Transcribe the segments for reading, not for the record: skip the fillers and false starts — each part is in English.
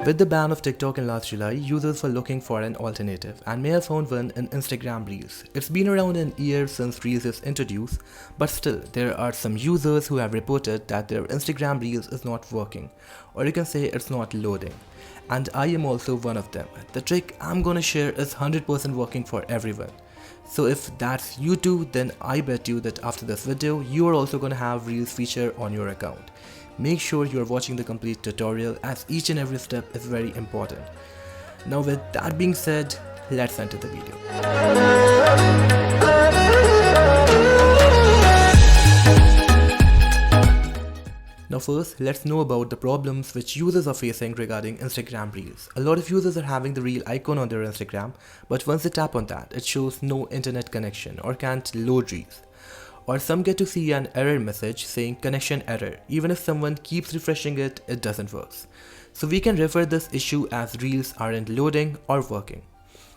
With the ban of TikTok in last July, users were looking for an alternative and may have found one in Instagram Reels. It's been around an year since Reels is introduced, but still there are some users who have reported that their Instagram Reels is not working, or you can say it's not loading. And I am also one of them. The trick I'm gonna share is 100% working for everyone. So if that's you too, then I bet you that after this video, you are also gonna have Reels feature on your account. Make sure you are watching the complete tutorial as each and every step is very important. Now with that being said, let's enter the video. Now first, let's know about the problems which users are facing regarding Instagram Reels. A lot of users are having the reel icon on their Instagram, but once they tap on that, it shows no internet connection or can't load Reels. Or some get to see an error message saying connection error. Even if someone keeps refreshing it, it doesn't work. So we can refer this issue as Reels aren't loading or working.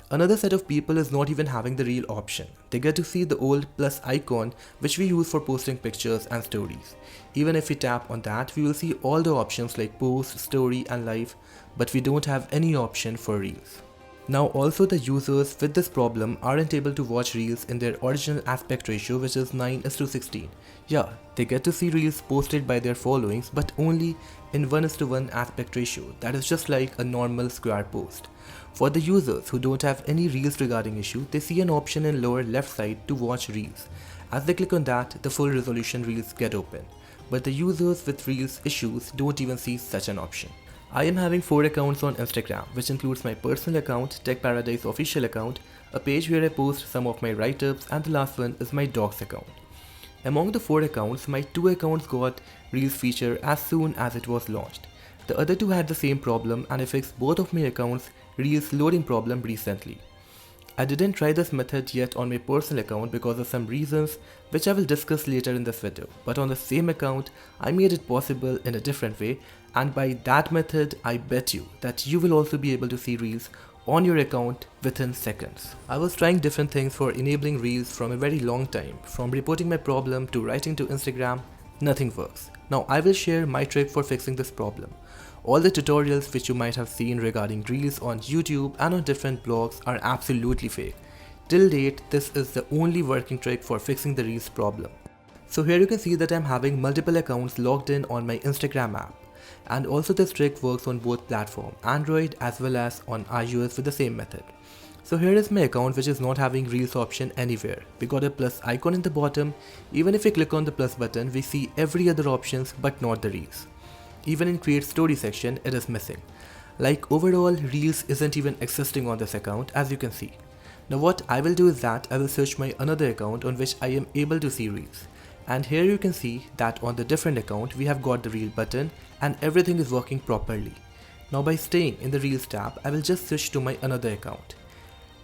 Another set of people is not even having the reel option. They get to see the old plus icon which we use for posting pictures and stories. Even if we tap on that, we will see all the options like post, story and live, but we don't have any option for Reels. Now also the users with this problem aren't able to watch Reels in their original aspect ratio, which is 9:16. Yeah, they get to see Reels posted by their followings, but only in 1:1 aspect ratio. That is just like a normal square post. For the users who don't have any Reels regarding issue, they see an option in lower left side to watch Reels. As they click on that, the full resolution Reels get open. But the users with Reels issues don't even see such an option. I am having 4 accounts on Instagram, which includes my personal account, Tech Paradise official account, a page where I post some of my write-ups, and the last one is my dogs account. Among the 4 accounts, my 2 accounts got Reels feature as soon as it was launched. The other 2 had the same problem, and I fixed both of my accounts' Reels loading problem recently. I didn't try this method yet on my personal account because of some reasons which I will discuss later in this video, but on the same account I made it possible in a different way, and by that method I bet you that you will also be able to see Reels on your account within seconds. I was trying different things for enabling Reels from a very long time, from reporting my problem to writing to Instagram, nothing works. Now I will share my trick for fixing this problem. All the tutorials which you might have seen regarding Reels on YouTube and on different blogs are absolutely fake. Till date, this is the only working trick for fixing the Reels problem. So here you can see that I'm having multiple accounts logged in on my Instagram app. And also this trick works on both platforms, Android as well as on iOS with the same method. So here is my account which is not having Reels option anywhere. We got a plus icon in the bottom. Even if we click on the plus button, we see every other options but not the Reels. Even in create story section, it is missing. Like overall, Reels isn't even existing on this account, as you can see. Now what I will do is that I will search my another account on which I am able to see Reels. And here you can see that on the different account we have got the Reel button and everything is working properly. Now by staying in the Reels tab, I will just switch to my another account.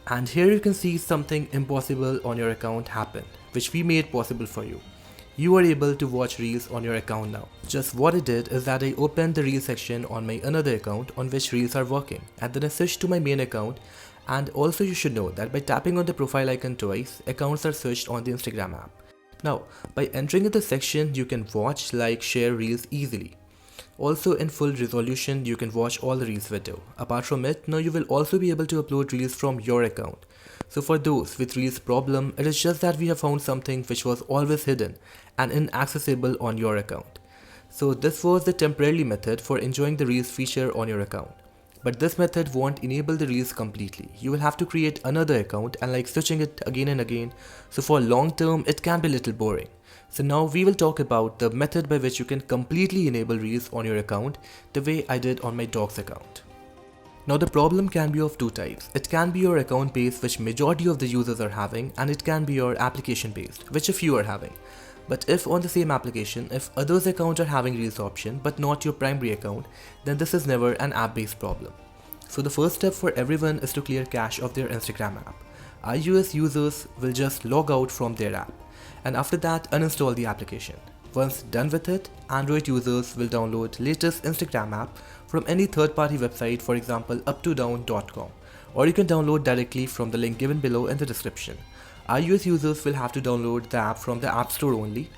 And here you can see something impossible on your account happened, which we made possible for you. You are able to watch Reels on your account now. Just what I did is that I opened the Reels section on my another account on which Reels are working, and then I switched to my main account. And also you should know that by tapping on the profile icon twice, accounts are searched on the Instagram app. Now by entering in the section, you can watch, like, share Reels easily. Also in full resolution, you can watch all the Reels video. Apart from it, now you will also be able to upload Reels from your account. So for those with Reels problem, it is just that we have found something which was always hidden and inaccessible on your account. So this was the temporary method for enjoying the Reels feature on your account. But this method won't enable the Reels completely. You will have to create another account and like switching it again and again. So for long term, it can be a little boring. So now we will talk about the method by which you can completely enable Reels on your account the way I did on my dogs account. Now the problem can be of 2 types. It can be your account based, which majority of the users are having, and it can be your application based, which a few are having. But if on the same application, if others' accounts are having Reels option but not your primary account, then this is never an app based problem. So the first step for everyone is to clear cache of their Instagram app. iOS users will just log out from their app, and after that uninstall the application. Once done with it, Android users will download latest Instagram app from any third-party website, for example uptodown.com, or you can download directly from the link given below in the description. iOS users will have to download the app from the App Store only.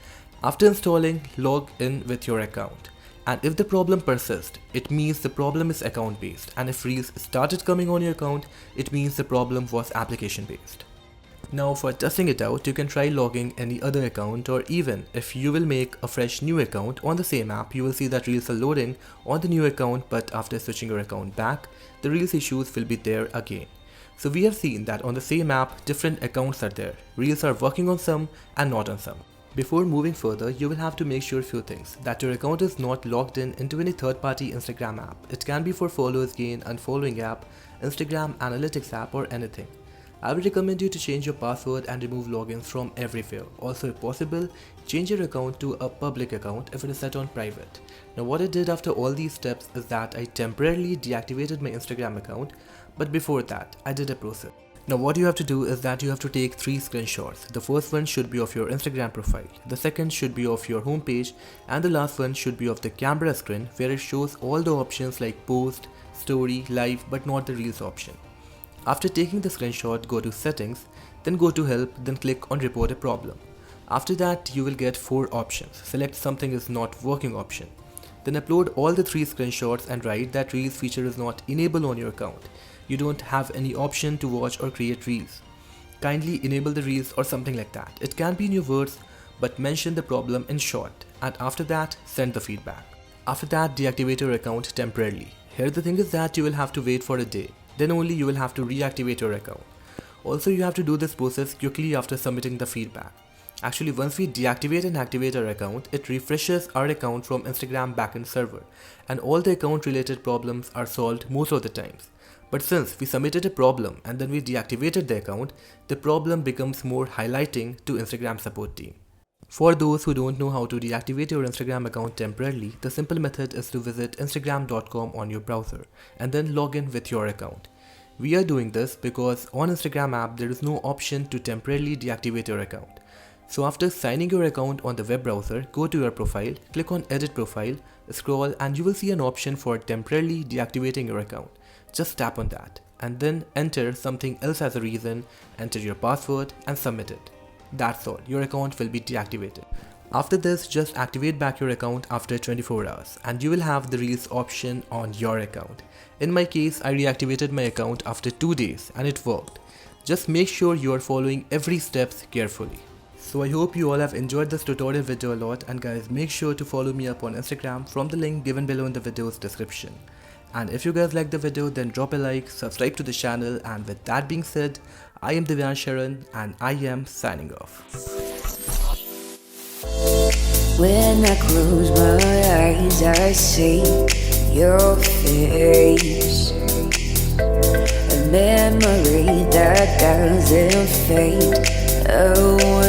After installing, log in with your account. And if the problem persists, it means the problem is account based, and if reels started coming on your account, it means the problem was application based. Now for testing it out, you can try logging any other account, or even if you will make a fresh new account on the same app, you will see that reels are loading on the new account, but after switching your account back, the reels issues will be there again. So we have seen that on the same app, different accounts are there. Reels are working on some and not on some. Before moving further, you will have to make sure few things: that your account is not logged in into any third-party Instagram app. It can be for followers gain, unfollowing app, Instagram analytics app, or anything. I would recommend you to change your password and remove logins from everywhere. Also, if possible, change your account to a public account if it is set on private. Now what I did after all these steps is that I temporarily deactivated my Instagram account, but before that, I did a process. Now what you have to do is that you have to take 3 screenshots. The first one should be of your Instagram profile, the second should be of your homepage, and the last one should be of the camera screen where it shows all the options like post, story, live, but not the reels option. After taking the screenshot, go to settings, then go to help, then click on report a problem. After that, you will get 4 options. Select something is not working option. Then upload all the 3 screenshots and write that reels feature is not enabled on your account. You don't have any option to watch or create reels. Kindly enable the reels or something like that. It can be in your words, but mention the problem in short, and after that, send the feedback. After that, deactivate your account temporarily. Here the thing is that you will have to wait for a day. Then only you will have to reactivate your account. Also, you have to do this process quickly after submitting the feedback. Actually, once we deactivate and activate our account, it refreshes our account from Instagram backend server, and all the account related problems are solved most of the times. But since we submitted a problem and then we deactivated the account, the problem becomes more highlighting to Instagram support team. For those who don't know how to deactivate your Instagram account temporarily, the simple method is to visit instagram.com on your browser and then log in with your account. We are doing this because on Instagram app there is no option to temporarily deactivate your account. So after signing your account on the web browser, go to your profile, click on edit profile, scroll, and you will see an option for temporarily deactivating your account. Just tap on that and then enter something else as a reason, enter your password and submit it. That's all, your account will be deactivated. After this, just activate back your account after 24 hours and you will have the reels option on your account. In my case, I reactivated my account after 2 days and it worked. Just make sure you are following every steps carefully. So I hope you all have enjoyed this tutorial video a lot, and guys, make sure to follow me up on Instagram from the link given below in the video's description. And if you guys like the video, then drop a like, subscribe to the channel, and with that being said, I am TheFatRat and I am signing off. When I close my eyes, I see your face, a memory that doesn't fade away.